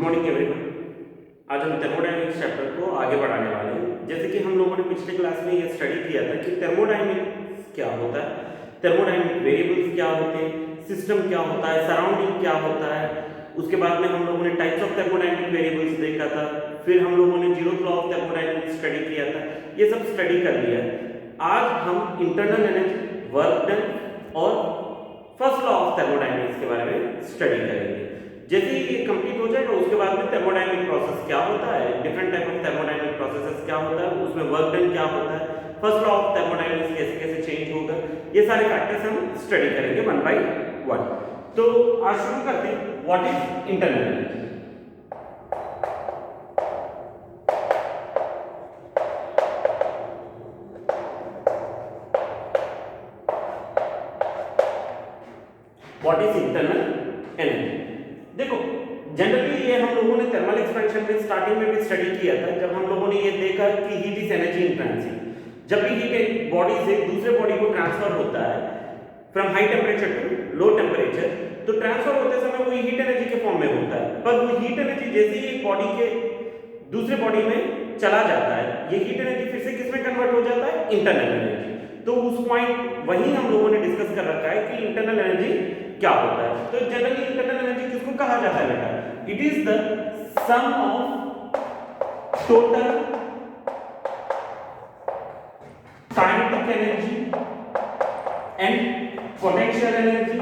Morning everyone. आज हम thermodynamics chapter को आगे बढ़ाने वाले हैं। जैसे कि हम लोगों ने पिछले क्लास में यह स्टडी किया था कि थर्मोडायनेमिक्स क्या होता है, थर्मोडायनेमिक वेरिएबल्स क्या होते हैं, सिस्टम क्या होता है, सराउंडिंग क्या होता है। उसके बाद में हम लोगों ने टाइप्स ऑफ थर्मोडायनेमिक वेरिएबल्स देखा था। फिर हम लोगों ने zeroth law of thermodynamics study किया था। ये सब स्टडी कर लिया है। आज हम इंटरनल एनर्जी, वर्क डन और फर्स्ट लॉ ऑफ थर्मोडायनेमिक्स के बारे में स्टडी करेंगे। जैसे ही ये कंप्लीट हो जाएगा उसके बाद में थर्मोडायनेमिक प्रोसेस क्या होता है, different type of thermodynamic processes क्या होता है, उसमें वर्क डन क्या होता है, फर्स्ट लॉ ऑफ थर्मोडायनेमिक्स कैसे कैसे चेंज होगा, ये सारे फैक्टर्स हम स्टडी करेंगे वन बाय वन। तो आज शुरू करते हैं। What is internal energy? What is internal energy? देखो, जनरली ये हम लोगों ने थर्मल एक्सपेंशन में स्टार्टिंग में भी स्टडी किया था, जब हम लोगों ने ये देखा कि heat is energy in transit. जब भी हीट एक बॉडी से दूसरे बॉडी को ट्रांसफर होता है from high temperature to low temperature, तो ट्रांसफर होते समय वो हीट एनर्जी के फॉर्म में होता है। पर वो हीट एनर्जी जैसे ही एक बॉडी के दूसरे बॉडी में चला जाता है, ये हीट एनर्जी फिर से किसमें कन्वर्ट हो जाता है? Internal energy. तो उस पॉइंट वही हम लोगों ने डिस्कस कर रखा है कि इंटरनल एनर्जी क्या होता है। तो जनरली इंटरनल एनर्जी किसको कहा जाता है बेटा? It is the sum of total kinetic energy and potential energy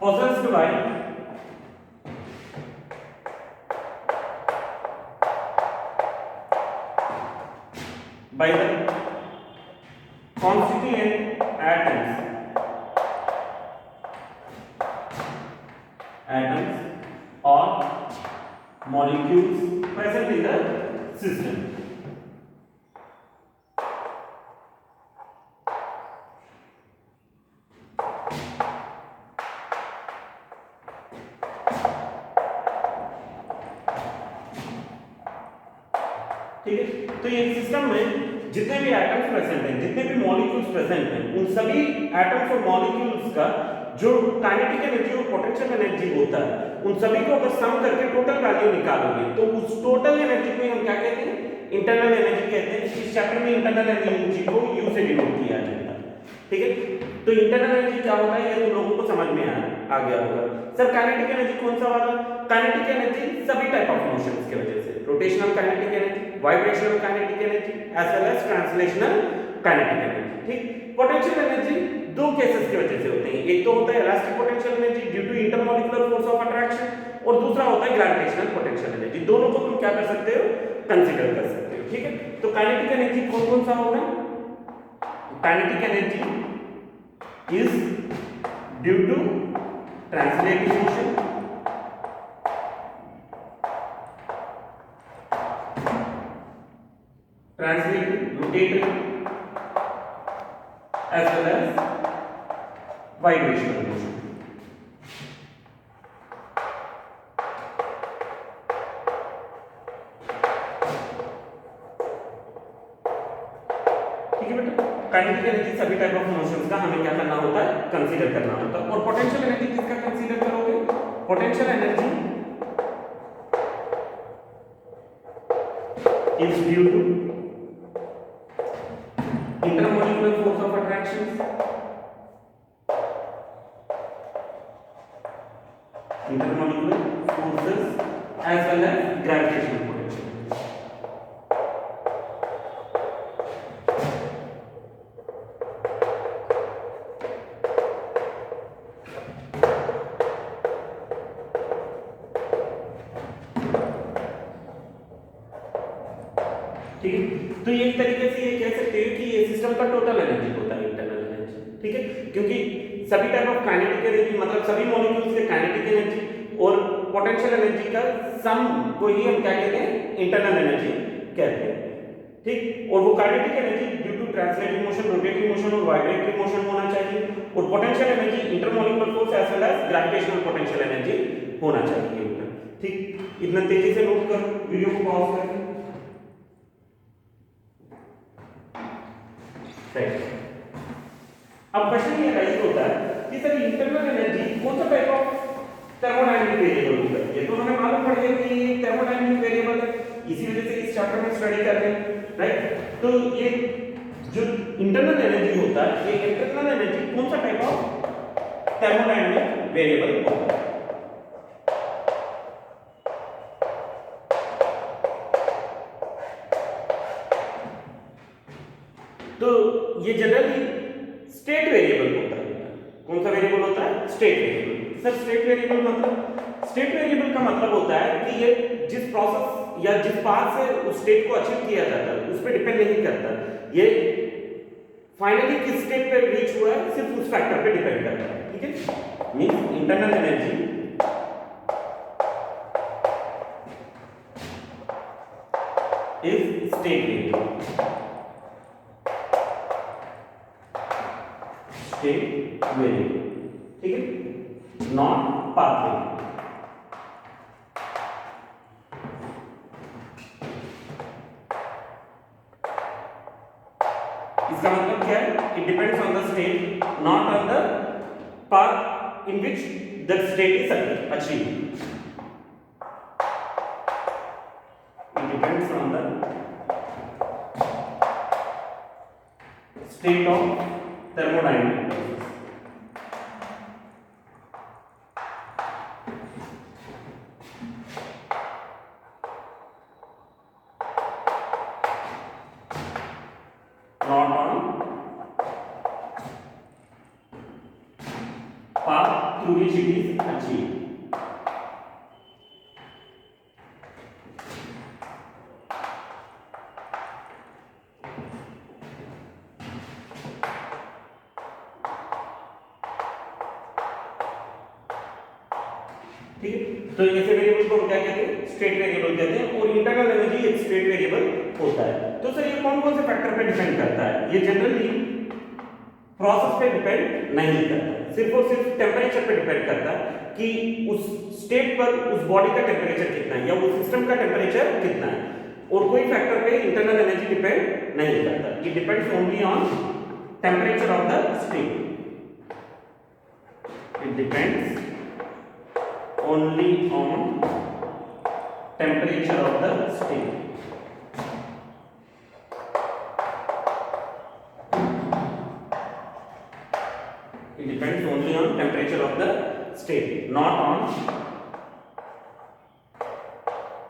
possessed by the constituent atoms or molecules present in the system. ठीक है, तो ये सिस्टम में जितने भी एटम्स प्रेजेंट हैं, जितने भी मॉलिक्यूल्स प्रेजेंट हैं, उन सभी एटम्स और मॉलिक्यूल्स का जो काइनेटिक एनर्जी और पोटेंशियल एनर्जी होता है, उन सभी को अगर सम करके टोटल वैल्यू निकालोगे तो उस टोटल एनर्जी को हम क्या कहते हैं? इंटरनल एनर्जी कहते हैं। इस चैप्टर में इंटरनल एनर्जी को यू से डिनोट किया जाता है। ठीक है, तो इंटरनल एनर्जी क्या होता है ये तो लोगों को समझ में आ गया होगा। सर काइनेटिक एनर्जी कौन सा वाला? काइनेटिक एनर्जी सभी टाइप ऑफ मोशंस की वजह से, rotational kinetic energy, vibrational kinetic energy as well as translational kinetic energy. ठीक, पोटेंशियल एनर्जी दो केसेस की वजह से होते हैं। एक तो होता है elastic potential energy due to intermolecular force of attraction और दूसरा होता है ग्रेविटेशनल पोटेंशियल एनर्जी। दोनों को तुम क्या कर सकते हो? कंसीडर कर सकते हो। ठीक है, तो काइनेटिक एनर्जी कौन कौन सा होगा? Kinetic energy is due to translative motion, translating, rotating, as well as vibrational motion. ठीक है बेटा, काइनेटिक एनर्जी सभी टाइप ऑफ मोशंस का हमें क्या करना होता है? कंसीडर करना होता है। और पोटेंशियल एनर्जी किसका कंसीडर करोगे? Potential energy is due to intermolecular force of attraction, intermolecular forces as well as gravitational potential. ठीक है, तो ये एक तरीके से ये कह सकते हो कि ये सिस्टम का टोटल एनर्जी होता है, इंटरनल एनर्जी। ठीक है, क्योंकि सभी टाइप ऑफ काइनेटिक एनर्जी मतलब सभी मॉलिक्यूल्स के काइनेटिक एनर्जी और पोटेंशियल एनर्जी का सम को ही हम क्या कहते हैं? इंटरनल एनर्जी कहते हैं। ठीक, और वो kinetic energy due to translative motion, rotative motion और वाइब्रेटरी मोशन होना चाहिए, और potential energy intermolecular force as well as gravitational potential energy होना चाहिए। ठीक, इतना तेजी से नोट करो, वीडियो को पॉज करके। राइट, अब क्वेश्चन ये राइज होता है कि सर इंटरनल एनर्जी कौन सा टाइप ऑफ थर्मोडायनामिक वेरिएबल होता है? ये तो हमें मालूम पड़ गया कि ये थर्मोडायनामिक वेरिएबल है, इसी वजह से इस चैप्टर में स्टडी कर रहे हैं, राइट? तो ये जो इंटरनल एनर्जी होता है, ये इंटरनल एनर्जी कौन सा टाइप ऑफ थर्मोडायनामिक वेरिएबल होता है? तो ये जनरली स्टेट वेरिएबल होता है। कौन सा वेरिएबल होता है? State variable. Sir state variable मतलब, स्टेट वेरिएबल का मतलब होता है कि ये जिस प्रोसेस या जिस पाथ से उस स्टेट को अचीव किया जाता है उस पर डिपेंड नहीं करता, ये फाइनली किस स्टेट पे रीच हुआ है सिर्फ उस फैक्टर पे डिपेंड करता है, ठीक है? Means internal energy is state variable, state variable, ठीक है, नॉट पाथ वेरिएबल। इसका मतलब क्या है? It depends on the state, not on the path in which that state is achieved. It depends on the state of thermodynamic process. Not on path through which it is achieved. ठीक है, तो ऐसे variable को क्या कहते हैं? State variable कहते हैं। और इंटरनल एनर्जी एक स्टेट वेरिएबल होता है। तो सर ये कौन कौन से फैक्टर पे डिपेंड करता है? ये जनरली प्रोसेस पे डिपेंड नहीं करता, सिर्फ और सिर्फ टेम्परेचर पे डिपेंड करता है कि उस स्टेट पर उस बॉडी का टेम्परेचर कितना है या उस सिस्टम का टेम्परेचर कितना है। और कोई फैक्टर पे इंटरनल एनर्जी डिपेंड नहीं करता, it depends only on temperature of the state. It depends only on temperature of the state. It depends only on temperature of the state, not on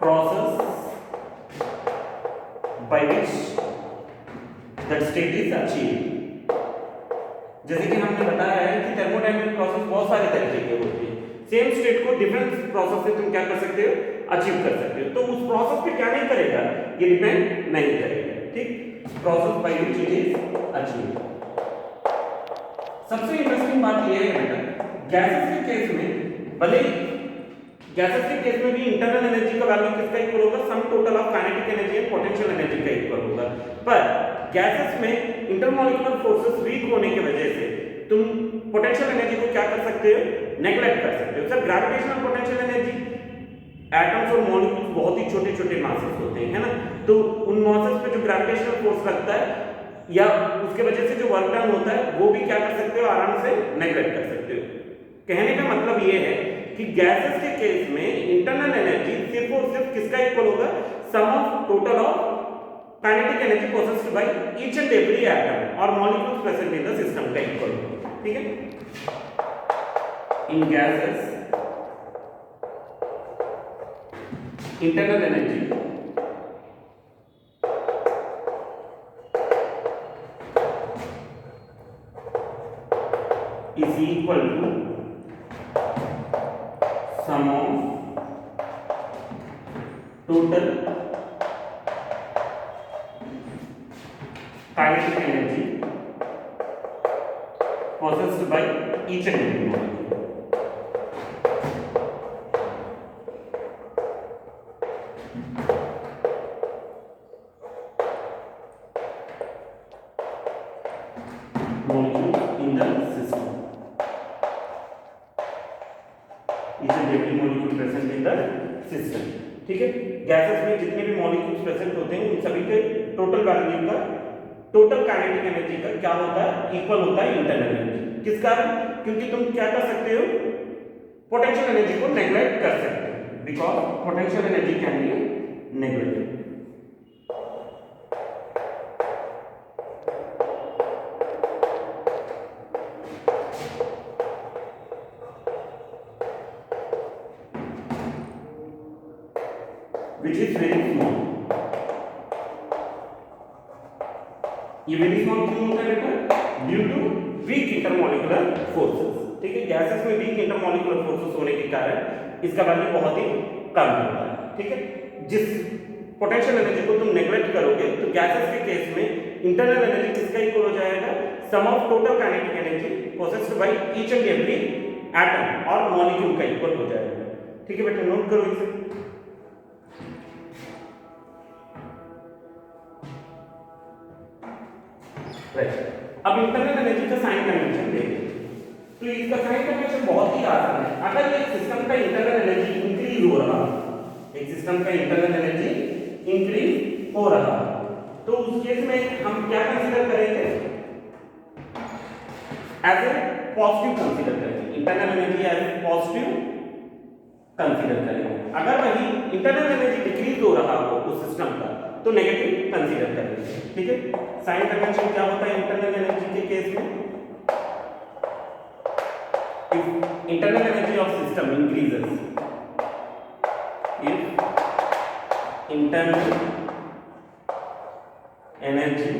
process by which that state is achieved. जैसे कि हमने बताया है कि thermodynamic process बहुत सारे तरीके के होते हैं। सेम स्टेट को डिफरेंट प्रोसेस से तुम क्या कर सकते हो? अचीव कर सकते हो। तो उस प्रोसेस पे क्या नहीं करेगा? ये डिपेंड नहीं करेगा, ठीक? Process by which it is achieved. सबसे इंटरेस्टिंग बात ये है बेटा, गैसेस के केस में भले गैसेस के केस में भी इंटरनल एनर्जी का वैल्यू किसका इक्वल होगा? Sum total of kinetic energy and potential energy का इक्वल होगा। पर गैसेस में इंटरमॉलिक्यूलर फोर्सेस वीक होने की वजह से तुम पोटेंशियल एनर्जी को क्या कर सकते हो? नेग्लेक्ट कर सकते हो। Sir gravitational potential energy, atoms और मॉलिक्यूल्स बहुत ही छोटे छोटे मासेस होते हैं, है ना? तो उन मासेस पे जो ग्रेविटेशनल फोर्स लगता है या उसके वजह से जो वर्क डन होता है वो भी क्या कर सकते हो? आराम से नेग्लेक्ट कर सकते हो। कहने का मतलब ये है कि गैसेस के केस में इंटरनल एनर्जी सिर्फ और सिर्फ किसका इक्वल होगा? Sum of total of kinetic energy possessed by each and every atom और molecules present in the system का इक्वल होगा, ठीक है? In gases internal energy is equal to sum of total kinetic energy possessed by each and every molecule. In the system, each and every molecule present in the system, ठीक है? Gases में जितने भी molecules present होते हैं उन सभी के टोटल वैल्यू का टोटल काइनेटिक एनर्जी का क्या होता है, इक्वल होता है इंटरनल एनर्जी। किस कारण? क्योंकि तुम क्या कर सकते हो, पोटेंशियल एनर्जी को नेग्लेक्ट कर सकते हो, because potential energy can be neglected. Which is very small। ये वेरी स्मॉल क्यों होता है बेटा? Due to weak intermolecular forces. ठीक है, गैसेस में वीक इंटरमॉलिक्यूलर फोर्सेस होने के कारण इसका वैल्यू बहुत ही कम होता है। ठीक है, जिस पोटेंशियल एनर्जी को तुम नेग्लेक्ट करोगे तो गैसेस के केस में इंटरनल एनर्जी किसका इक्वल हो जाएगा? Sum of total kinetic energy possessed by each and every atom और मॉलिक्यूल का इक्वल हो जाएगा। ठीक है बेटा, नोट करो इसे। अब इंटरनल एनर्जी का साइन कन्वेंशन देखिए। तो इसका साइन कन्वेंशन बहुत ही आसान है। अगर एक सिस्टम का इंटरनल एनर्जी इंक्रीज हो रहा, एक सिस्टम का इंटरनल एनर्जी इंक्रीज हो रहा, तो उस केस में हम क्या कंसीडर करेंगे? एज ए पॉजिटिव कंसीडर करेंगे, internal energy as a positive consider करेंगे। अगर वही इंटरनल एनर्जी डिक्रीज हो रहा हो उस सिस्टम का तो नेगेटिव कंसीडर करेंगे। ठीक है, साइन कन्वेंशन क्या होता है इंटरनल एनर्जी के केस में? If internal energy of system increases, if internal energy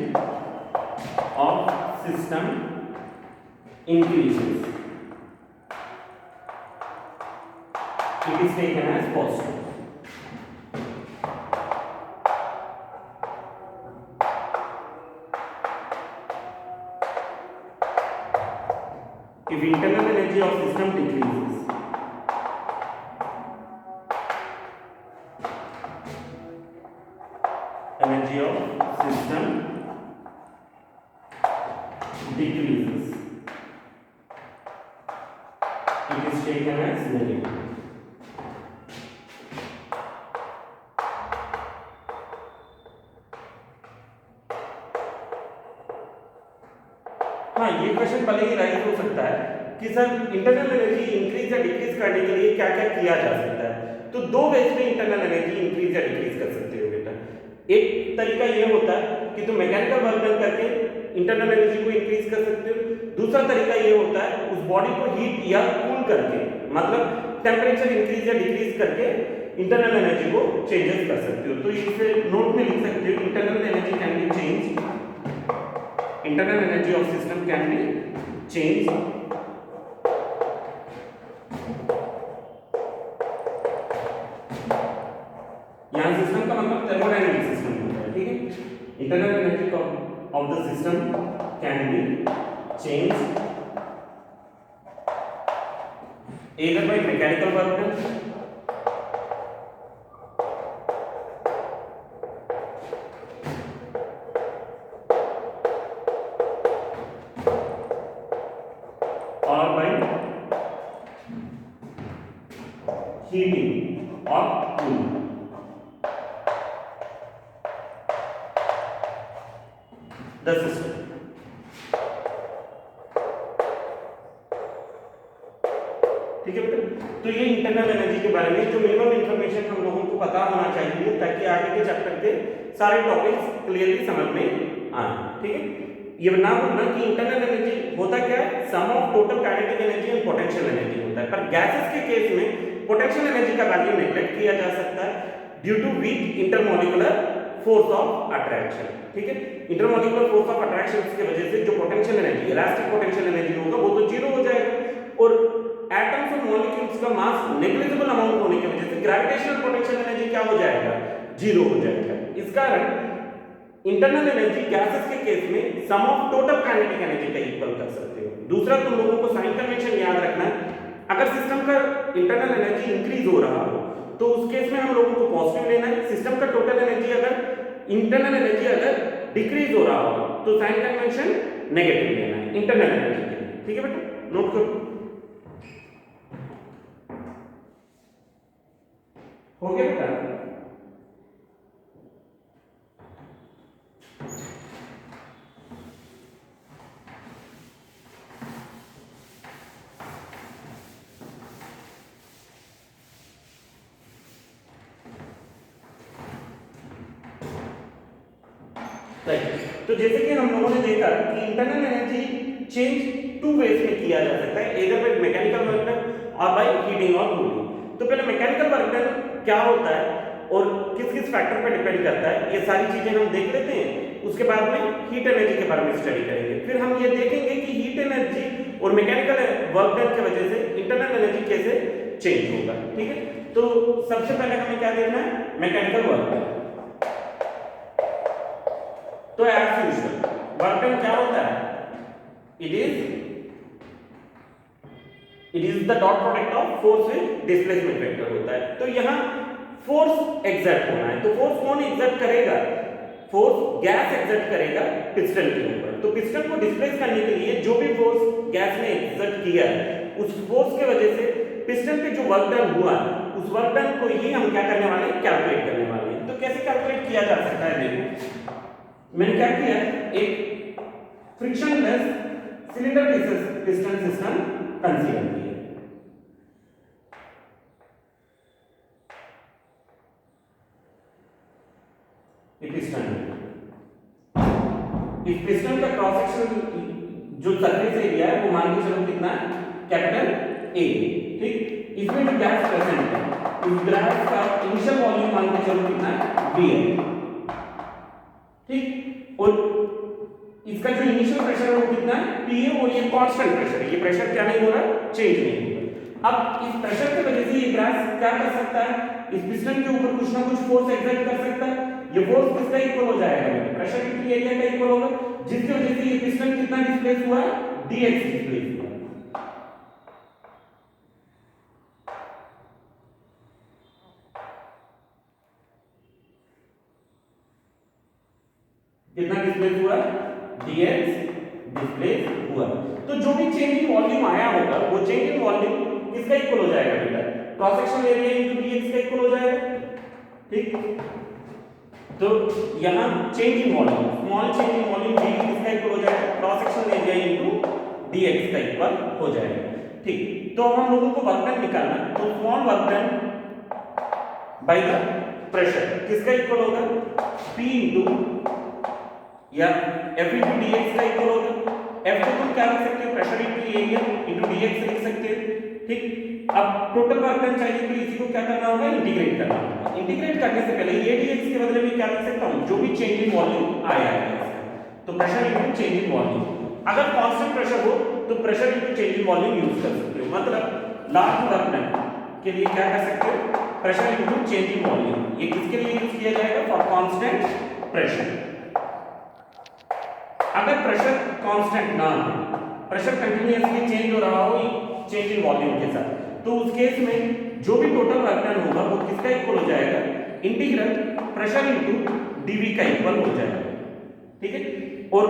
of system increases, it is taken as positive। If internal energy of system decreases, energy of system decreases, it is taken as negative। हाँ, ये question भले ही rise हो सकता है कि sir internal energy increase या decrease करने के लिए क्या क्या किया जा सकता है। तो दो वेज में इंटरनल एनर्जी इंक्रीज या डिक्रीज कर सकते हो बेटा। एक तरीका ये होता है कि तुम मैकेनिकल वर्क डन करके इंटरनल एनर्जी को इंक्रीज कर सकते हो। दूसरा तरीका ये होता है उस बॉडी को हीट या कूल करके, मतलब टेम्परेचर इंक्रीज या डिक्रीज करके इंटरनल एनर्जी को चेंजेस कर सकते हो। तो इसे नोट में लिख सकते हो, internal energy can B change, internal energy of system can be change यहाँ सिस्टम का मतलब थर्मोडायनामिक सिस्टम होता है। ठीक है, internal energy of the system can be change either by mechanical work done or by heating or cooling। The system। ठीक है बेटा, तो ये इंटरनल एनर्जी के बारे में जो मिनिमम इंफॉर्मेशन हम लोगों को पता होना चाहिए ताकि आगे के चैप्टर के सारे टॉपिक्स क्लियरली समझ में आए। ठीक है, ये ना भूलना कि इंटरनल एनर्जी होता क्या है? Sum of total kinetic energy and potential energy होता है। पर गैसेस के केस में पोटेंशियल एनर्जी का वैल्यू नेग्लेक्ट किया जा सकता है due to weak intermolecular force of attraction. ठीक है, इंटरमॉलिक्यूलर फोर्स ऑफ अट्रैक्शन की वजह से जो potential energy, elastic potential energy होगा वो तो जीरो हो जाएगा और एटम्स और मॉलिक्यूल्स का मास नेग्लिजिबल अमाउंट होने की वजह से ग्रेविटेशनल पोटेंशियल एनर्जी क्या हो जाएगा? जीरो हो जाएगा। इस कारण इंटरनल एनर्जी गैसेस के केस में सम ऑफ टोटल काइनेटिक एनर्जी का इक्वल कर सकते हो। दूसरा तुम लोगों को साइन कन्वेंशन याद रखना है, अगर सिस्टम का इंटरनल एनर्जी इंक्रीज हो रहा हो तो उस केस में हम लोगों को पॉजिटिव लेना है। सिस्टम का टोटल एनर्जी अगर इंटरनल एनर्जी अगर डिक्रीज हो रहा हो तो साइन कन्वेंशन नेगेटिव लेना है इंटरनल एनर्जी के लिए। ठीक है बेटा, नोट करो। हो गया बेटा? राइट। तो जैसे कि हम लोगों ने देखा कि internal energy change two ways में किया जा सकता है, either by mechanical work done और बाय हीटिंग और कूलिंग। तो पहले मैकेनिकल वर्क डन क्या होता है और किस किस फैक्टर पर डिपेंड करता है, ये सारी चीजें हम देख लेते हैं। उसके बाद में हीट एनर्जी के बारे में स्टडी करेंगे। फिर हम ये देखेंगे कि हीट एनर्जी और मैकेनिकल वर्क डन की वजह से इंटरनल एनर्जी कैसे चेंज होगा। ठीक है, तो सबसे पहले हमें क्या देखना है, मैकेनिकल वर्क डन। तो एज यूजुअल वर्क डन क्या होता है, it is the dot product of force with displacement vector होता है। तो यहां फोर्स एग्जर्ट होना है, तो फोर्स कौन एग्जर्ट करेगा, फोर्स गैस एग्जर्ट करेगा पिस्टन के ऊपर। तो पिस्टन को डिस्प्लेस करने के लिए जो भी फोर्स गैस ने एग्जर्ट किया है, उस फोर्स के वजह से पिस्टन पे जो वर्क डन हुआ, उस वर्क डन को ही हम क्या करने वाले हैं, कैलकुलेट करने वाले हैं। तो कैसे कैलकुलेट किया जा सकता है, देखो मैंने क्या किया, एक frictionless cylinder piston system consider किया। इस पिस्टन का क्रॉस सेक्शन जो सरफेस एरिया है वो मान के चलो कितना है, कैपिटल ए। ठीक, इसमें जो गैस प्रेजेंट है, इस गैस का इनिशियल वॉल्यूम मान के चलो कितना है, V है। ठीक, और इसका जो इनिशियल प्रेशर है वो कितना है, P है, और ये कांस्टेंट प्रेशर है, ये प्रेशर क्या नहीं हो रहा, चेंज नहीं हो रहा। अब इस प्रेशर की वजह से ये गैस क्या कर सकता है, इस पिस्टन के ऊपर कुछ ना कुछ फोर्स एक्सर्ट कर सकता है। ये फोर्स किसका इक्वल हो जाएगा, प्रेशर इनटू एरिया का इक्वल होगा, जिसकी वजह से ये पिस्टन कितना डिस्प्लेस हुआ है, dx डिस्प्लेस हुआ है। कितना डिस्प्लेस हुआ, dx डिस्प्लेस हुआ। तो जो भी चेंज इन वॉल्यूम आया होगा, वो चेंज इन वॉल्यूम किसका इक्वल हो जाएगा बेटा, cross section area into dx का इक्वल हो जाएगा। ठीक, तो यहां change in volume, small change in volume v किसका इक्वल हो जाएगा, cross section area into dx का इक्वल हो जाएगा। ठीक, तो हम लोगों को वर्क डन निकालना है, तो small work done by the pressure किसका इक्वल होगा, p इनटू या f इनटू dx का इक्वल होगा। f को तुम क्या लिख सकते हो, pressure into area into dx लिख सकते हो। ठीक, अब टोटल वर्क डन चाहिए तो इसी को क्या करना होगा, इंटीग्रेट करना होगा। इंटीग्रेट करने से पहले ये dx के बदले में क्या लिख सकता हूं, जो भी चेंज इन वॉल्यूम आया है, तो pressure into change in volume. अगर कांस्टेंट प्रेशर हो तो pressure into change in volume use कर सकते हो। मतलब लार्ज वर्क डन के लिए क्या कर सकते हो, pressure into change in volume. ये किसके लिए यूज किया जाएगा, फॉर कांस्टेंट प्रेशर। अगर प्रेशर कांस्टेंट ना हो, प्रेशर कंटीन्यूअसली चेंज हो रहा हो चेंज इन वॉल्यूम के साथ, तो उस केस में जो भी टोटल वर्क डन होगा वो किसका इक्वल हो जाएगा, इंटीग्रल प्रेशर इनटू dv का इक्वल हो जाएगा। ठीक है, और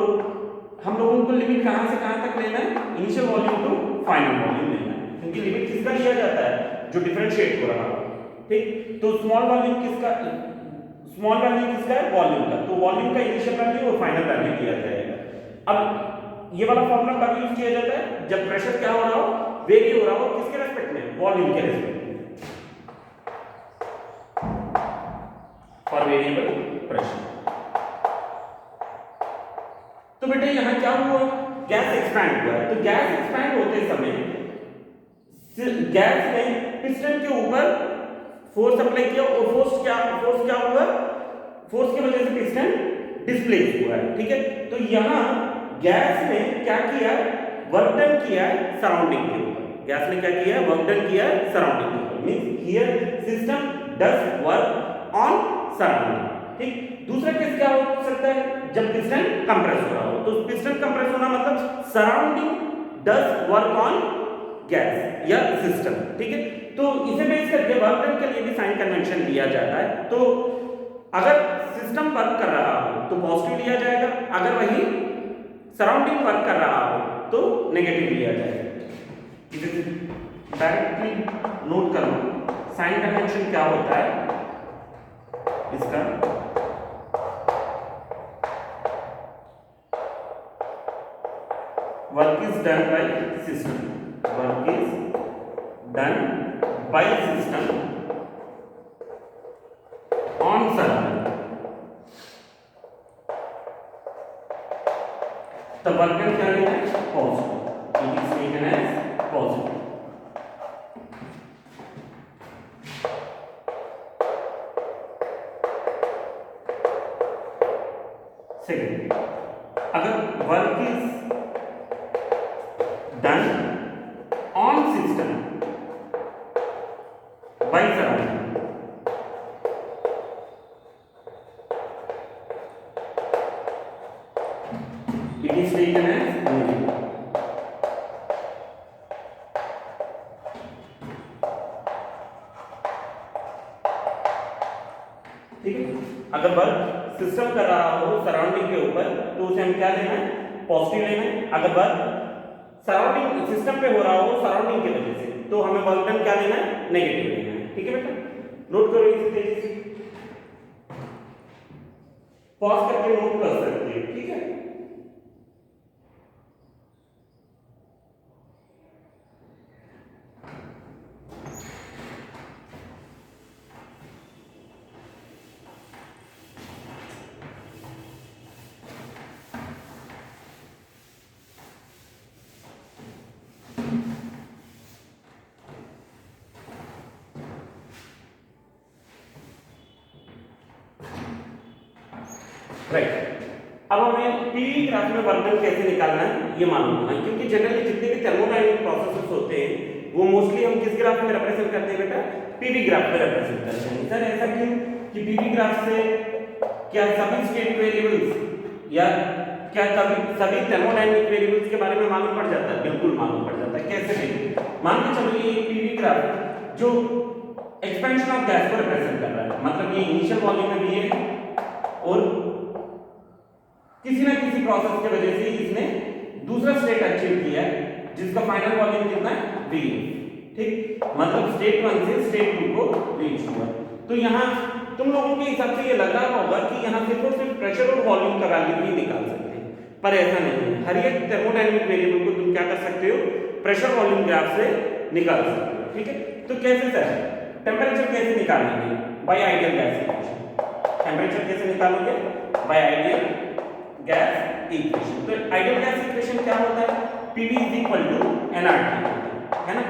हम लोगों को लिमिट कहां से कहां तक लेना है, initial volume to final volume लेना है, क्योंकि लिमिट किसका लिया जाता है, जो डिफरेंशिएट हो रहा है। ठीक, तो स्मॉल वॉल्यूम किसका, स्मॉल वैल्यू किसका है, वॉल्यूम का। तो वॉल्यूम का इनिशियल वैल्यू और फाइनल वैल्यू दिया जाएगा। अब ये वाला फॉर्मूला कब यूज किया जाता है, जब प्रेशर क्या हो रहा हो, वेरी हो रहा हो, किसके रेस्पेक्ट में, वॉल्यूम के रेस्पेक्ट में, फॉर वेरिएबल प्रेशर। तो बेटे यहां क्या हुआ, गैस एक्सपैंड हुआ है। तो गैस एक्सपैंड होते समय गैस ने पिस्टन के ऊपर फोर्स अप्लाई किया, और फोर्स क्या हुआ, फोर्स की वजह से पिस्टन डिस्प्लेस हुआ है। ठीक है, तो यहां गैस ने क्या किया, वर्क डन किया है सराउंडिंग के ऊपर। गैस ने क्या किया, वर्क डन किया है सराउंडिंग के ऊपर, means here system does work on surrounding. ठीक, दूसरा केस क्या हो सकता है, जब पिस्टन कंप्रेस हो रहा हो, तो पिस्टन कंप्रेस होना मतलब surrounding does work on gas या सिस्टम। ठीक है, तो इसे बेस करके वर्क डन के लिए भी साइन कन्वेंशन लिया जाता है। तो अगर सिस्टम वर्क कर रहा हो तो पॉजिटिव लिया जाएगा, अगर वही सराउंडिंग वर्क कर रहा हो तो नेगेटिव लिया जाएगा। इसे डायरेक्टली नोट कर लो, साइन कन्वेंशन क्या होता है इसका। Work is done by system, work is done by system on surrounding, तो वर्क डन क्या लेना है, positive, it is taken as positive. Second, अगर work is done on system by surrounding, it is taken as negative। ठीक है, अगर work system कर रहा हो सराउंडिंग के ऊपर तो उसे हम क्या लेना है, पॉजिटिव लेना है। अगर वर्क सराउंडिंग सिस्टम पे हो रहा हो सराउंडिंग की वजह से तो हमें वर्क डन क्या लेना है, नेगेटिव लेना है। ठीक है बेटा, नोट करो इसे तेजी से, पॉज करके नोट कर सकते हो। ठीक है, राइट। अब हमें पीवी ग्राफ में वर्क डन कैसे निकालना है ये मालूम होना है, क्योंकि जनरली जितने भी थर्मोडायनामिक प्रोसेसेस होते हैं वो मोस्टली हम किस ग्राफ में रिप्रेजेंट करते हैं बेटा, पीवी ग्राफ में रिप्रेजेंट करते हैं। सर ऐसा क्यों कि पीवी ग्राफ से क्या सभी स्टेट वेरिएबल्स या क्या सभी थर्मोडायनामिक वेरिएबल्स के बारे में मालूम पड़ जाता है? बिल्कुल मालूम पड़ जाता है। कैसे देखिए, मान के चलो ये पीवी ग्राफ जो एक्सपेंशन ऑफ गैस को रिप्रेजेंट कर रहा है, मतलब ये इनिशियल वॉल्यूम में भी है और किसी ना किसी प्रोसेस की वजह से इसने दूसरा स्टेट अचीव किया है जिसका फाइनल वॉल्यूम कितना है, V। ठीक, मतलब स्टेट 1 से स्टेट 2 को रीच हुआ। तो यहाँ तुम लोगों के हिसाब से ये लग रहा होगा कि यहाँ सिर्फ और सिर्फ प्रेशर और वॉल्यूम का वैल्यू ही निकाल सकते हैं, पर ऐसा नहीं है। हर एक थर्मोडायनामिक वेरिएबल को तुम क्या कर सकते हो, प्रेशर वॉल्यूम ग्राफ से निकाल सकते हो। ठीक है, तो कैसे सर टेम्परेचर कैसे निकालेंगे, by ideal gas equation. Temperature कैसे निकालोगे, बाय आइडियल गैस इक्वेशन। तो आइडियल गैस इक्वेशन क्या होता है, PV is equal to nRT, है ना।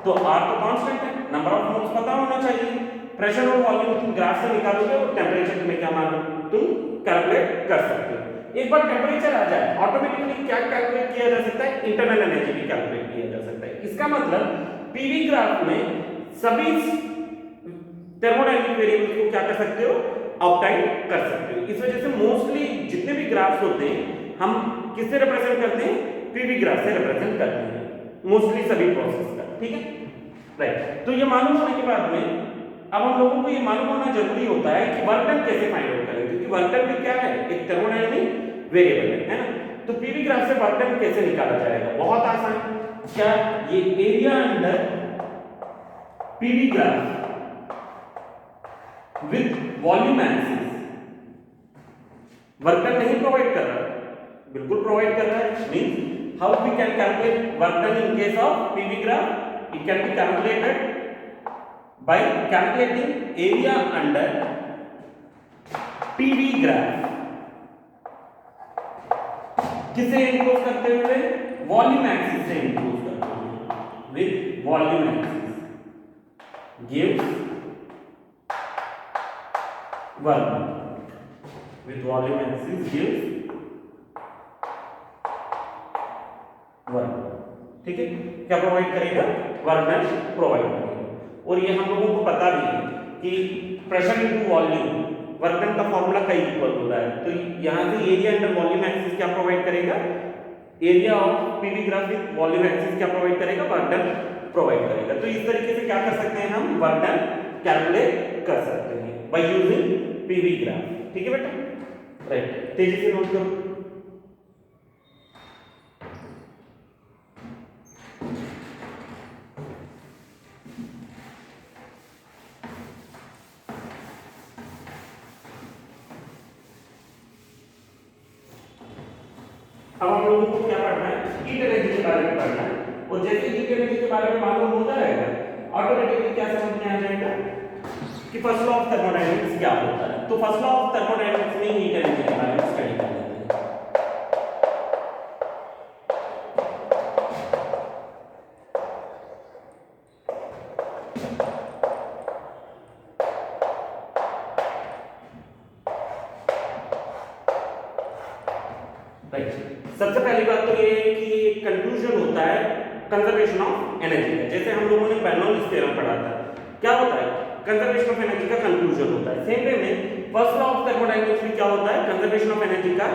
तो R तो कांस्टेंट है, नंबर ऑफ मोल्स पता होना चाहिए, प्रेशर और वॉल्यूम तुम ग्राफ से निकालोगे और टेम्परेचर तुम्हें क्या मालूम, तुम कैलकुलेट कर सकते हो। एक बार टेम्परेचर आ जाए ऑटोमेटिकली क्या कैलकुलेट किया जा सकता है, इंटरनल एनर्जी भी कैलकुलेट किया जा सकता है। इसका मतलब पीवी ग्राफ में सभी थर्मोडायनामिक वेरिएबल्स को क्या कर सकते हो, ऑब्टेन कर सकते हो। इस वजह से मोस्टली जितने भी ग्राफ्स होते हैं हम किससे रिप्रेजेंट करते हैं, पीवी ग्राफ से रिप्रेजेंट करते हैं मोस्टली सभी प्रोसेस का। ठीक है, राइट। तो ये मालूम होने के बाद में अब हम लोगों को ये मालूम होना जरूरी होता है कि वर्क डन कैसे फाइंड आउट करें, क्योंकि वर्क डन भी क्या है, एक थर्मोडायनामिक वेरिएबल है ना। तो पीवी ग्राफ से वर्क डन कैसे निकाला जाएगा, बहुत आसान। क्या ये area under PV graph with volume axis work done नहीं प्रोवाइड कर रहा, बिल्कुल प्रोवाइड कर रहा है। Means how we can calculate work done in case of PV graph, it can be calculated by calculating area under PV graph। किसे enclose करते हुए, वॉल्यूम एक्सिस से इंक्लोज करते हुए, with volume axis gives work, with volume axis gives work. ठीक है, क्या provide करेगा, वर्क डन प्रोवाइड करेगा। और ये हम लोगों को पता भी है कि pressure into volume work done का फॉर्मूला कई इक्वल हो रहा है। तो यहां से एरिया अंडर वॉल्यूम एक्सिस क्या प्रोवाइड करेगा, area of PV graph with volume axis क्या प्रोवाइड करेगा, वर्क डन प्रोवाइड करेगा। तो इस तरीके से क्या कर सकते हैं, हम वर्क डन कैलकुलेट कर सकते हैं बाय यूजिंग पीवी ग्राफ। ठीक है बेटा, राइट। तेजी से नोट करो। अब हम लोगों को क्या पढ़ना है, हीट एनर्जी के बारे में पढ़ना है। और जैसे हीट एनर्जी के बारे में मालूम हो जाएगा ऑटोमेटिकली क्या समझ में आ जाएगा कि फर्स्ट लॉ ऑफ थर्मोडायनामिक्स क्या होता है। तो फर्स्ट लॉ ऑफ थर्मोडायनामिक्स में हीट एनर्जी के बारे में स्टडी कर लेते हैं। राइट। सबसे पहली बात तो ये है कि कंक्लूजन होता है कंजर्वेशन ऑफ एनर्जी का। जैसे हम लोगों ने बर्नौलीज थ्योरम पढ़ा था, क्या होता है कंजर्वेशन ऑफ एनर्जी का कंक्लूजन होता है। सेम वे में फर्स्ट लॉ ऑफ थर्मोडायनामिक्स में क्या होता है कंजर्वेशन ऑफ एनर्जी का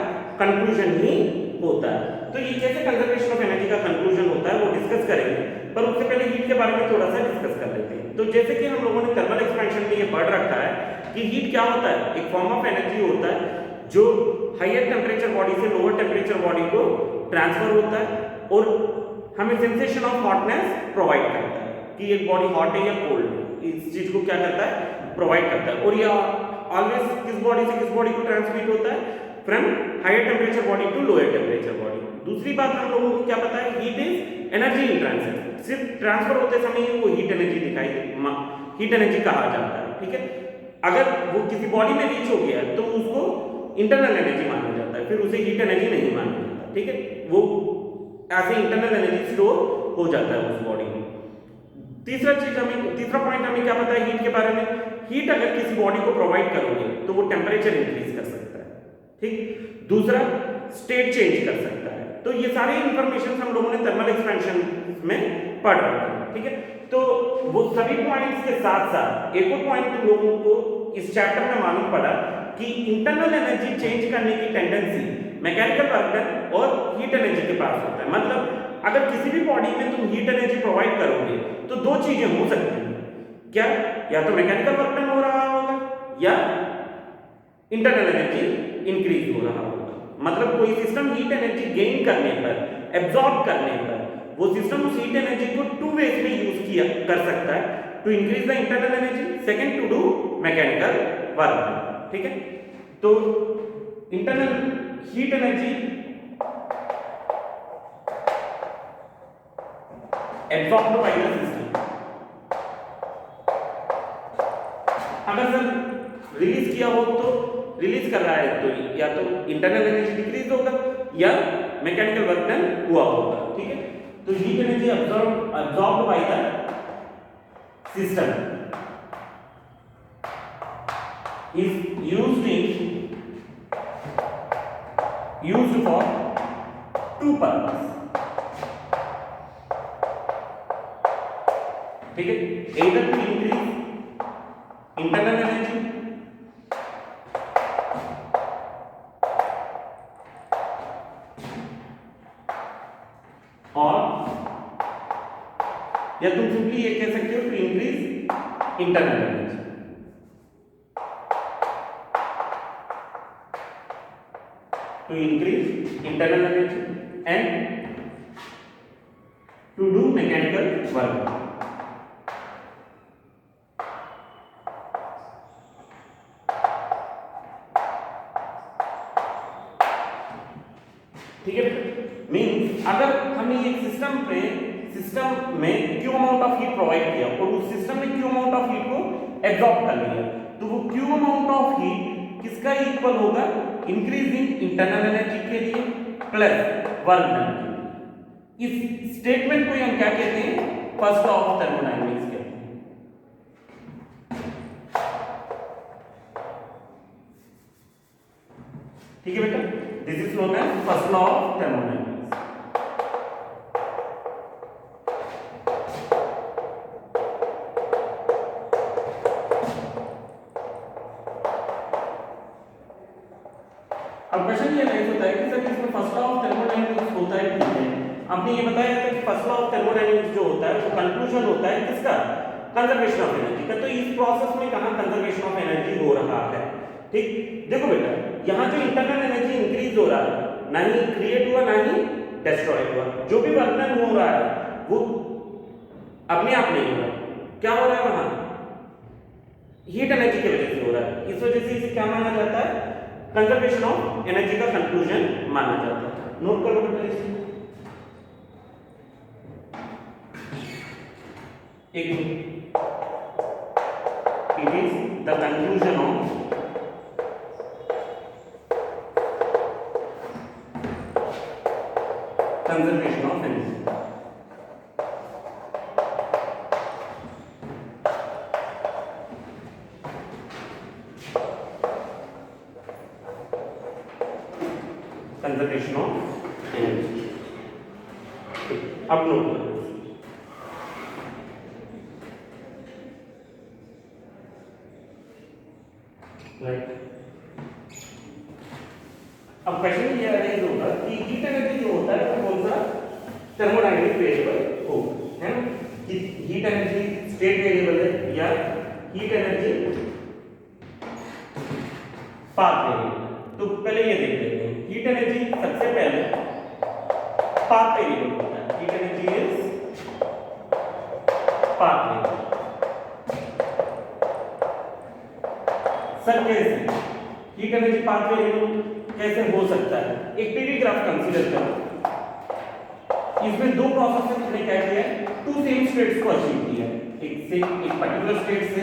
कंक्लूजन ही होता है। तो ये कैसे कंजर्वेशन ऑफ एनर्जी का कंक्लूजन होता है वो डिस्कस करेंगे, पर उससे पहले हीट के बारे में थोड़ा सा डिस्कस कर लेते हैं। तो जैसे कि हम लोगों ने थर्मल एक्सपेंशन में ये पढ़ रखा है कि हीट क्या होता है, एक फॉर्म ऑफ एनर्जी होता है जो हायर टेम्परेचर बॉडी से लोअर टेम्परेचर बॉडी को ट्रांसफर होता है और हमें सेंसेशन ऑफ हॉटनेस प्रोवाइड करता है कि एक बॉडी हॉट है या कोल्ड है, इस चीज को क्या करता है प्रोवाइड करता है। और ये ऑलवेज किस बॉडी से किस बॉडी को ट्रांसमिट होता है from higher temperature body to lower temperature body. दूसरी बात हम लोगों को क्या पता है heat is energy in transit, सिर्फ ट्रांसफर होते समय ही वो हीट एनर्जी हीट एनर्जी कहा जाता है। ठीक है, अगर वो किसी बॉडी में रीच हो गया तो उसको इंटरनल एनर्जी माना जाता है, फिर उसे हीट एनर्जी नहीं माना जाता। ठीक है, वो ऐसे इंटरनल एनर्जी स्टोर हो जाता है उस बॉडी में। तीसरा पॉइंट हमें क्या पता है हीट के बारे में, हीट अगर किसी बॉडी को प्रोवाइड करोगे तो वो टेम्परेचर इंक्रीज कर सकता है। ठीक, दूसरा स्टेट चेंज कर सकता है। तो ये सारी इंफॉर्मेशन हम लोगों ने थर्मल एक्सपेंशन में पढ़ रखा है। ठीक है, तो वो सभी पॉइंट्स के साथ साथ एक और पॉइंट तुम लोगों को इस चैप्टर में मालूम पड़ा कि इंटरनल एनर्जी चेंज करने की टेंडेंसी मैकेनिकल वर्क डन और हीट एनर्जी के पास होता है। मतलब अगर किसी भी बॉडी में तुम हीट एनर्जी प्रोवाइड करोगे तो दो चीजें हो सकती हैं, क्या या तो मैकेनिकल वर्क डन हो रहा होगा या इंटरनल एनर्जी इंक्रीज हो रहा होगा। मतलब कोई सिस्टम हीट एनर्जी गेन करने पर, एब्जॉर्ब करने पर, वो सिस्टम उस हीट एनर्जी को टू वेज में यूज किया कर सकता है, to increase the internal energy, second to do mechanical work. ठीक है, तो internal heat energy absorbed by the system, अगर सर रिलीज किया हो तो रिलीज कर रहा है तो या तो इंटरनल एनर्जी डिक्रीज होगा या मैकेनिकल वर्क डन हुआ होगा। ठीक है, तो heat energy absorbed bye the system is used for two purpose। ठीक है, either to increase internal energy और या तुम सिंपली ये कह सकते हो to increase internal energy. To increase internal energy and to do mechanical work. ठीक है, मींस अगर हमने एक सिस्टम में Q amount of heat provide किया और उस सिस्टम ने क्यू अमाउंट ऑफ हीट को एब्जॉर्ब कर लिया, तो वो क्यू अमाउंट ऑफ हीट किसका इक्वल होगा इंक्रीजिंग इंटरनल एनर्जी के लिए प्लस वर्क डन के लिए। इस स्टेटमेंट को हम क्या कहते हैं फर्स्ट लॉ ऑफ थर्मोडायनामिक्स कहते हैं। ठीक है बेटा, this is known as first law of thermodynamics. अब क्वेश्चन ये राइज होता है कि सर इसमें फर्स्ट लॉ ऑफ थर्मोडायनामिक्स होता है, ठीक है, आपने ये बताया था कि फर्स्ट लॉ ऑफ थर्मोडायनामिक्स जो होता है वो कंक्लूजन होता है किसका कंजर्वेशन ऑफ एनर्जी का। तो इस प्रोसेस में कहां कंजर्वेशन ऑफ एनर्जी हो रहा है। ठीक, देखो बेटा यहां जो इंटरनल एनर्जी इंक्रीज हो रहा है ना ही क्रिएट हुआ ना ही डिस्ट्रॉय हुआ, जो भी वर्क डन हो रहा है वो अपने आप नहीं हो रहा, क्या हो रहा है वहां हीट एनर्जी की वजह से हो रहा है। इस वजह से इसे क्या माना जाता है कंजर्वेशन ऑफ एनर्जी का कंक्लूजन माना जाता है। नोट करो बेटा इसे एक, it is the conclusion of conservation of energy. Conservation of energy. अब नोट करो, अब क्वेश्चन ये अरेंज होगा कि हीट एनर्जी जो होता है वो कौन सा थर्मोडायनेमिक वेरिएबल होगा, है ना? कि हीट एनर्जी स्टेट वेरिएबल है या हीट एनर्जी पाथ वेरिएबल। तो पहले ये देख लेते हैं, हीट एनर्जी सबसे पहले पाथ वेरिएबल होता है। Heat energy is path variable. Sir कैसे हीट एनर्जी पाथ वेरिएबल कैसे हो सकता है? एक पीवी ग्राफ कंसीडर करो, इसमें दो प्रोसेस ने क्या किया है, टू सेम स्टेट्स को अचीव किया है। एक पर्टिकुलर स्टेट से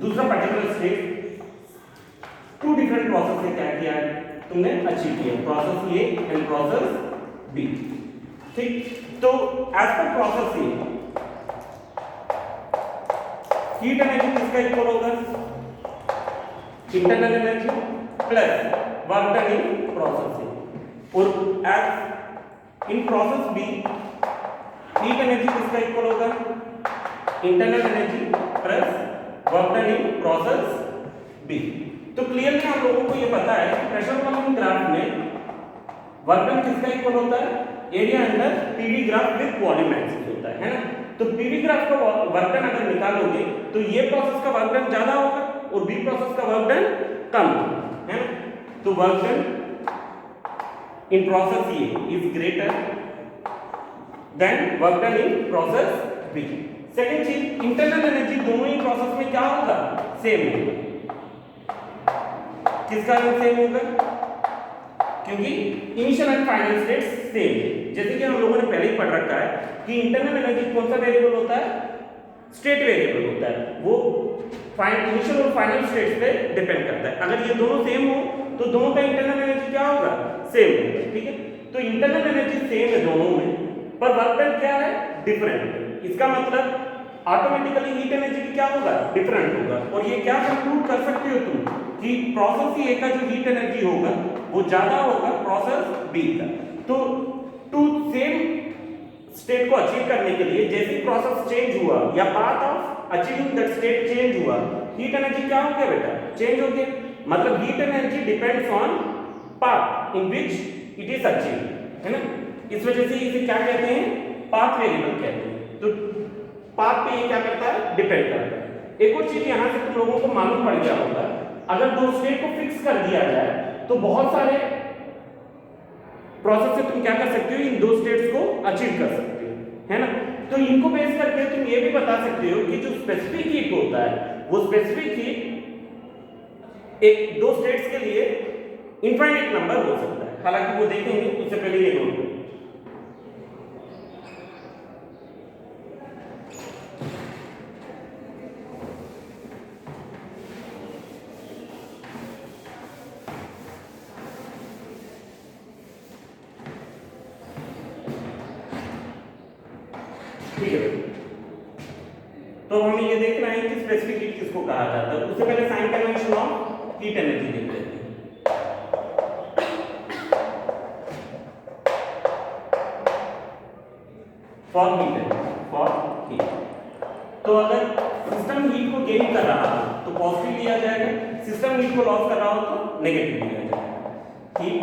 दूसरा particular state, two different process से क्या किया है तुमने अचीव किया, process A and process B. ठीक, तो as per process A heat energy किसका इक्वल होगा, internal energy plus work done in process A. और as in process B heat energy किसका इक्वल होगा, internal energy plus work done in process B. तो clearly हम लोगों को ये पता है कि प्रेशर वॉल्यूम ग्राफ में वर्क डन किसका इक्वल होता है, area under PV graph with volume axis होता है ना? तो पीवी ग्राफ का वर्क डन अगर निकालोगे तो ये प्रोसेस का वर्क डन ज्यादा होगा और बी प्रोसेस का वर्क डन कम होगा, है ना? तो work done in process A is greater than work done in process B. Second चीज, इंटरनल एनर्जी दोनों ही प्रोसेस में क्या होगा, सेम होगा। किस कारण सेम होगा, क्योंकि initial and final states same है। जैसे कि हम लोगों ने पहले ही पढ़ रखा है कि इंटरनल एनर्जी कौन सा वेरिएबल होता है, स्टेट वेरिएबल होता है, वो इनिशियल और फाइनल स्टेट्स पे डिपेंड करता है। अगर ये दोनों सेम हो तो दोनों का इंटरनल एनर्जी क्या होगा, सेम होगा। ठीक है, तो इंटरनल एनर्जी सेम है दोनों में, पर वर्क डन क्या है, डिफरेंट है। इसका मतलब ऑटोमेटिकली हीट एनर्जी भी क्या होगा, डिफरेंट होगा। और ये क्या कंक्लूड कर सकते हो तुम कि प्रोसेस ए का जो हीट एनर्जी होगा वो ज्यादा होगा प्रोसेस बी का। तो टू सेम स्टेट को अचीव करने के लिए जैसे प्रोसेस चेंज हुआ या path of achieving that state change हुआ, हीट एनर्जी क्या हो गया बेटा, चेंज हो गया। मतलब heat energy depends on path in which it is achieve, है ना? इस वजह से इसे क्या कहते हैं, पाथ वेरिएबल कहते हैं। तो पाथ पे ये क्या करता है, डिपेंड करता है। एक और चीज यहां से तुम लोगों को मालूम पड़ गया होगा, अगर दो स्टेट को फिक्स कर दिया जाए तो बहुत सारे प्रोसेस से तुम क्या कर सकते हो, इन दो स्टेट्स को अचीव कर सकते हो, है ना? तो इनको बेस करके तुम ये भी बता सकते हो कि जो स्पेसिफिक हीट होता है वो स्पेसिफिक हीट एक दो स्टेट्स के लिए इनफाइनाइट नंबर हो सकता है। हालांकि वो देखेंगे, उससे पहले ये नोट करो। ठीक है, तो हमें ये देखना है कि स्पेसिफिक हीट किसको कहा जाता है। उससे पहले sign convention of heat energy देख लेते हैं। फॉर हीट, तो अगर सिस्टम हीट को गेन कर रहा हो तो पॉजिटिव लिया जाएगा, सिस्टम हीट को लॉस कर रहा हो तो नेगेटिव लिया जाएगा। Heat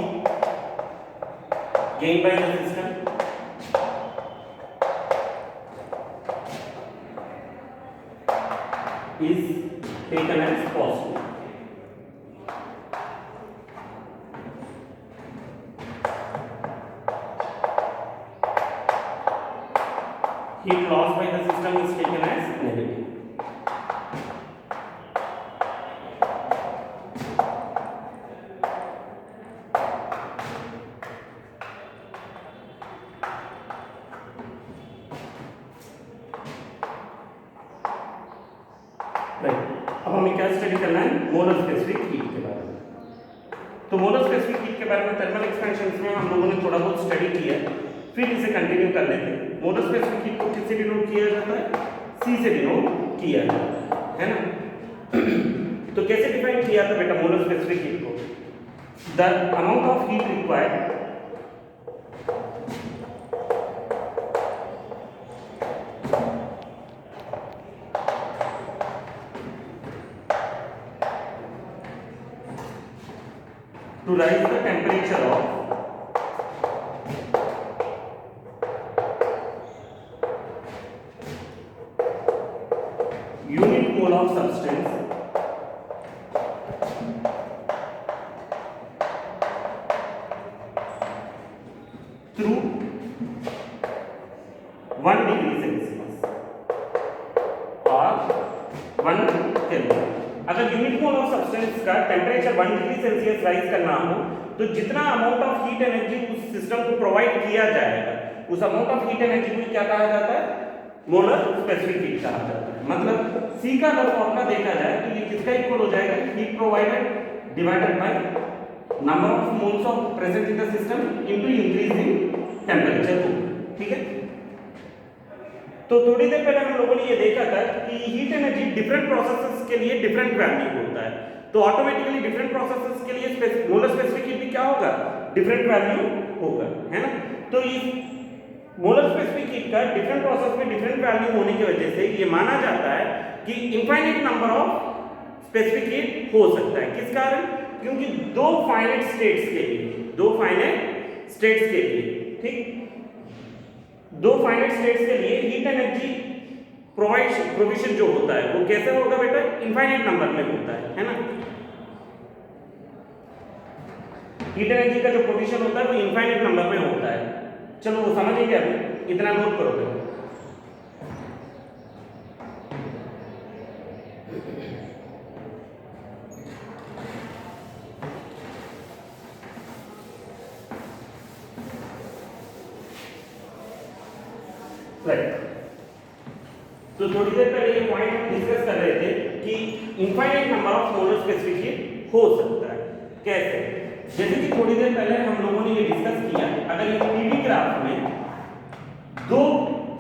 gain by the system is taken as positive. Heat loss by the system is taken as negative. अब हमें क्या स्टडी करना है, मोलर स्पेसिफिक हीट के बारे में। तो मोलर स्पेसिफिक हीट के बारे में थर्मल एक्सपेंशन में हम लोगों ने थोड़ा बहुत स्टडी किया, फिर इसे कंटिन्यू कर लेते हैं। मोलर स्पेसिफिक हीट को किससे डिनोट किया जाता है, सी से डिनोट किया जाता है ना? तो कैसे डिफाइन किया था बेटा मोलर स्पेसिफिक हीट को, the amount of heat required to rise the temperature of unit mole of substance through 1 degree Celsius और 1 केल्विन। अगर यूनिट मोल ऑफ सब्सटेंस का टेम्परेचर 1 डिग्री सेल्सियस राइज करना हो तो जितना अमाउंट ऑफ हीट एनर्जी उस system को provide किया जाएगा उस अमाउंट ऑफ हीट एनर्जी को क्या कहा जाता है? मोलर स्पेसिफिक हीट कहा जाता है। मतलब C का अगर फॉर्मूला देखा जाए तो ये किसका इक्वल हो जाएगा? Heat provided divided by number of moles of present in the system into increase in temperature. ठीक है, तो थोड़ी देर पहले हम लोगों ने ये देखा था कि हीट एनर्जी डिफरेंट प्रोसेसेस के लिए डिफरेंट वैल्यू होता है, तो ऑटोमेटिकली डिफरेंट प्रोसेसेस के लिए मोलर स्पेसिफिक हीट भी क्या होगा? डिफरेंट वैल्यू होगा, है ना। तो इस मोलर स्पेसिफिक हीट का डिफरेंट प्रोसेस में डिफरेंट वैल्यू होने की वजह से ये माना जाता है कि infinite number of specific heat हो सकता है। किस कारण? क्योंकि दो फाइनाइट स्टेट्स के लिए, ठीक, दो फाइनाइट स्टेट्स के लिए हीट एनर्जी प्रोविजन जो होता है वो कैसे होगा बेटा? इनफाइनाइट नंबर में होता है ना। हीट एनर्जी का जो प्रोविजन होता है वो इनफाइनाइट नंबर में होता है। चलो वो समझेंगे, अभी इतना नोट करोगे। राइट, तो थोड़ी देर पहले ये पॉइंट हम डिस्कस कर रहे थे कि infinite number of molar specific heat हो सकता है। कैसे? जैसे कि थोड़ी देर पहले हम लोगों ने ये डिस्कस किया, अगर ये पीवी ग्राफ में दो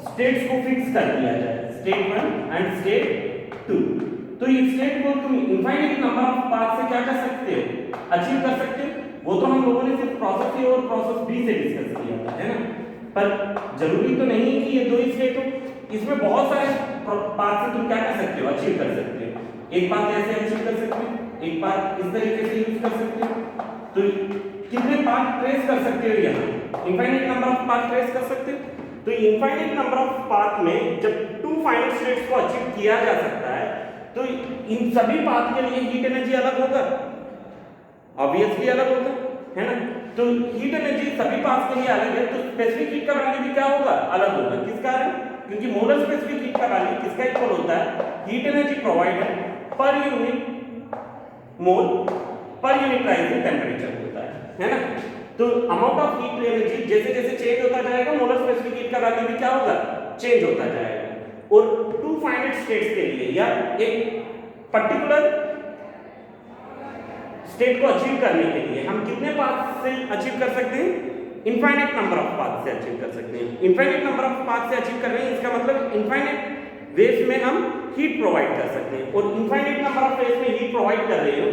स्टेट्स को फिक्स कर दिया जाए, स्टेट 1 एंड स्टेट 2, तो ये स्टेट को तुम इनफाइनाइट नंबर ऑफ पाथ से क्या कर सकते हो? अचीव कर सकते हो। वो तो हम लोगों ने सिर्फ प्रोसेस ए और प्रोसेस बी से डिस्कस किया था, है ना। पर जरूरी तो नहीं कि ये दो ही स्टेट हो, इसमें बहुत सारे पाथ से तुम क्या कर सकते हो? अचीव कर सकते हो। एक पाथ ऐसे अचीव कर सकते हो, एक पाथ इस तरीके से यूज कर सकते हो। तो कितने पाथ ट्रेस कर सकते हो? यहाँ infinite number of path trace कर सकते हो। तो इनफाइनाइट नंबर ऑफ पाथ में जब टू फाइनाइट स्टेट्स को अचीव किया जा सकता है तो इन सभी पाथ के लिए हीट एनर्जी अलग होगा, ऑब्वियसली अलग होगा, है ना। तो हीट एनर्जी सभी पाथ के लिए अलग है, तो स्पेसिफिक हीट का वैल्यू भी क्या होगा? अलग होगा। किस कारण? क्योंकि मोलर स्पेसिफिक हीट का वैल्यू किसका इक्वल होता है? Heat energy provided per unit mole per unit rise in temperature होता है ना। तो अमाउंट ऑफ हीट एनर्जी जैसे जैसे चेंज होता जाएगा मोलर स्पेसिफिक हीट का वैल्यू भी क्या होगा? चेंज होता जाएगा। और टू फाइनाइट स्टेट्स के लिए या एक पर्टिकुलर स्टेट को अचीव करने के लिए हम कितने पाथ से अचीव कर सकते हैं? इनफाइनाइट नंबर ऑफ पाथ से अचीव कर सकते हैं। इनफाइनाइट नंबर ऑफ पाथ से अचीव कर रहे हैं, इसका मतलब इनफाइनाइट वेव्स में हम हीट प्रोवाइड कर सकते हैं। और इनफाइनाइट नंबर ऑफ वेव्स में हीट प्रोवाइड कर रहे हो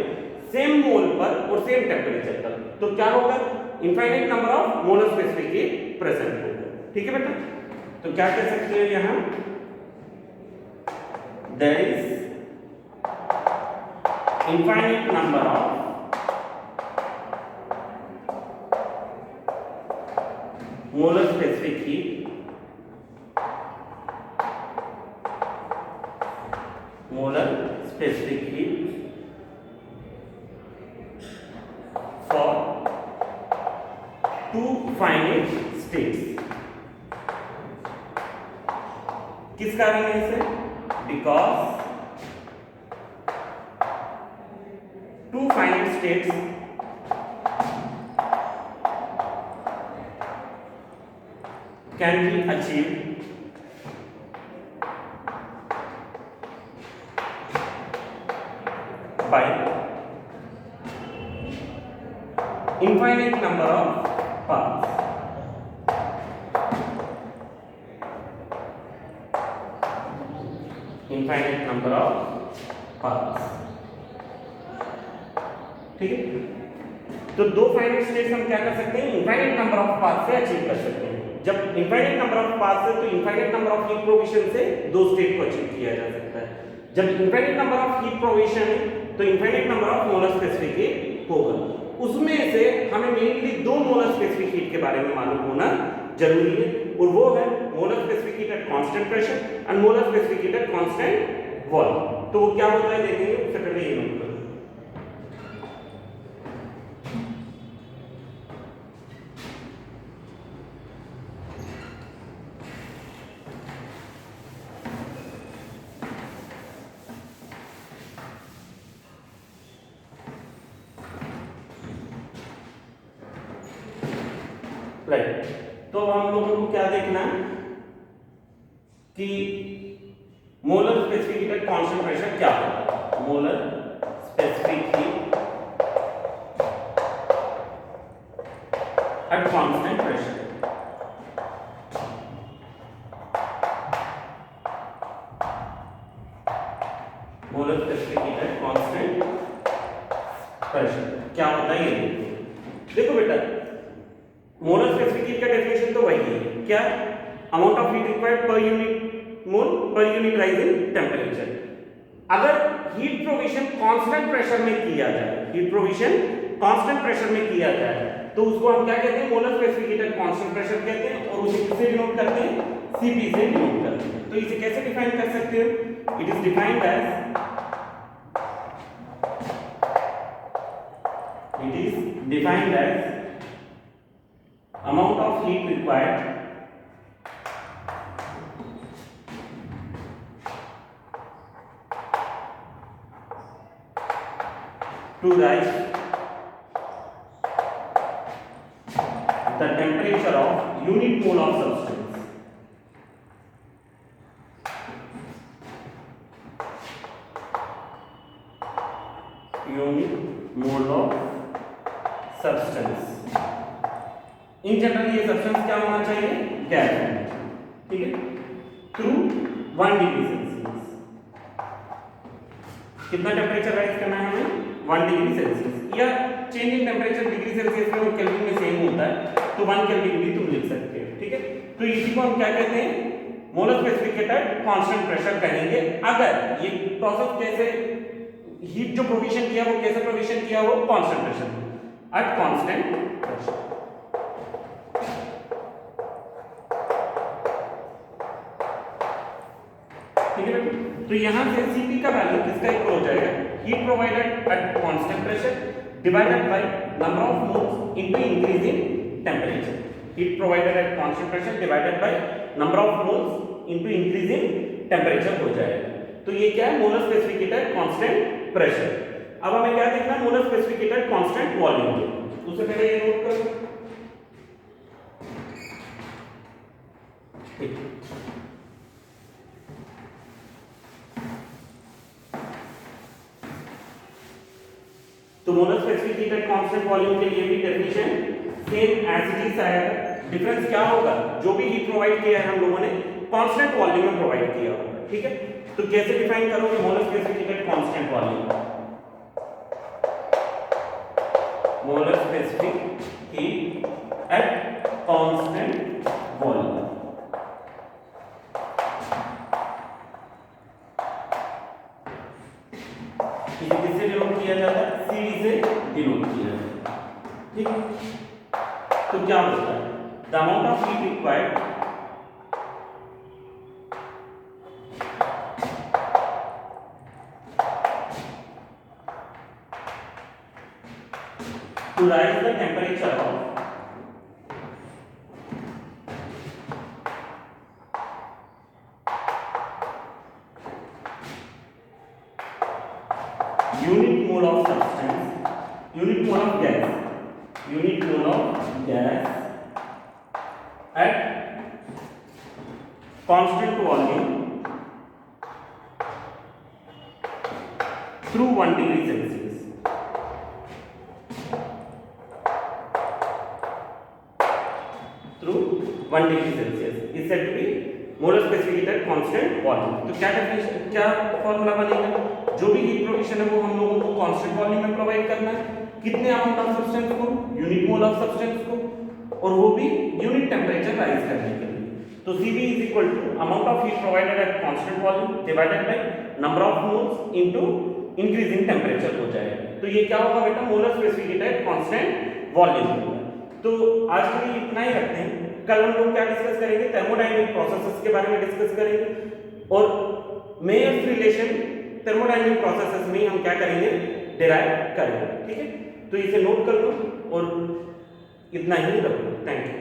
सेम मोल पर और सेम टेम्परेचर पर, तो क्या होगा? Infinite number of molar specific heat present होगा। ठीक है बेटा, तो क्या कह सकते हैं यहां? There is infinite number of molar specific heat for two finite states। किस कारण है इसे? Because two finite states can be achieved by infinite number of paths। infinite number of paths, ठीक है। तो दो फाइनाइट स्टेट्स हम क्या कर सकते हैं? इनफाइनाइट नंबर ऑफ पाथ से अचीव कर सकते हैं। जब इनफाइनाइट नंबर ऑफ पाथ से, तो infinite number of heat provision से दो स्टेट को अचीव किया जा सकता है। जब infinite number of heat provision है तो infinite number of molar specific heat होगा। उसमें से हमें मेनली 2 मोलर स्पेसिफिक हीट के बारे में मालूम होना जरूरी है, और वो है molar specific heat at constant pressure and molar specific heat at constant volume. तो वो क्या होता है देखेंगे, उससे पहले ये नोट करो। राइट, तो हम लोगों को क्या देखना है कि molar specific heat at constant pressure क्या होता है। Molar specific heat at constant pressure, molar specific heat at constant pressure क्या होता है ये देखो बेटा। मोलर स्पेसिफिक हीट का डेफिनेशन तो वही है, क्या, amount of heat required per unit mole per unit rise in temperature. अगर हीट प्रोविजन कांस्टेंट प्रेशर में किया जाए, हीट प्रोविजन कांस्टेंट प्रेशर में किया जाए, तो उसको हम क्या कहते हैं, molar specific heat at constant pressure कहते हैं, और उसे किससे डिनोट करते हैं, Cp से डिनोट करते हैं। तो इसे कैसे डिफाइन कर सकते हो, it is defined as amount of heat required to rise the temperature of unit mole of substance. Unit mole of substance. In general ये सब्सटेंस क्या होना चाहिए, गैस होना चाहिए, ठीक है, थ्रू 1 डिग्री सेल्सियस। कितना टेम्परेचर राइज करना है हमें, 1 डिग्री सेल्सियस, या change in temperature degree Celsius में और केल्विन में सेम होता है, तो 1 केल्विन भी तुम लिख सकते हो, ठीक है। तो इसी को हम क्या कहते हैं, molar specific heat at constant pressure कहेंगे। अगर ये प्रोसेस कैसे, हीट जो प्रोविजन किया वो कैसे प्रोविजन किया, वो कांस्टेंट प्रेशर में, एट कांस्टेंट प्रेशर, ठीक है। तो यहां से Cp का वैल्यू किसका इक्वल हो जाएगा, heat provided at constant pressure divided by number of moles into increase in temperature. Heat provided at constant pressure divided by number of moles into increase in temperature हो जाएगा। तो ये क्या है, molar specific heat at constant pressure. अब हमें क्या देखना है, molar specific heat at constant volume. उससे पहले ये नोट करो, ठीक। तो molar specific heat at constant volume के लिए भी definition same as it is आएगा। डिफरेंस क्या होगा, जो भी हीट प्रोवाइड किया है हम लोगों ने कांस्टेंट वॉल्यूम में प्रोवाइड किया होगा, ठीक है। तो कैसे डिफाइन करोगे molar specific heat at constant volume, molar specific heat at constant volume. इसे किससे डिनोट किया जाता है, Cv से डिनोट किया जाता है, ठीक है। तो क्या होता है, the amount of heat required to raise the temperature of unit mole of substance, unit mole of gas, unit mole of gas at constant volume through 1 degree Celsius. Through 1 degree Celsius is said to be molar specific heat at constant volume. तो क्या definition, क्या formula बनेगा, जो भी heat provision है वो हम लोगों को कांस्टेंट वॉल्यूम में प्रोवाइड करना है, कितने अमाउंट ऑफ सब्सटेंस को, यूनिट मोल ऑफ सब्सटेंस को, और वो भी यूनिट टेम्परेचर राइज करने के लिए। तो Cv is equal to amount of heat provided at constant volume divided by number of moles into increase in temperature हो जाएगा। तो ये क्या होगा बेटा, molar specific at constant volume होगा। तो आज के लिए इतना ही रखते हैं। कल हम लोग क्या डिस्कस करेंगे, थर्मोडायनामिक प्रोसेसेस के बारे में डिस्कस करेंगे और मेयर्स रिलेशन थर्मोडायनामिक प्रोसेसेस में हम क्या करेंगे, डिराइव करेंगे। ठीक है, तो इसे नोट कर लो और इतना ही रखो। Thank you.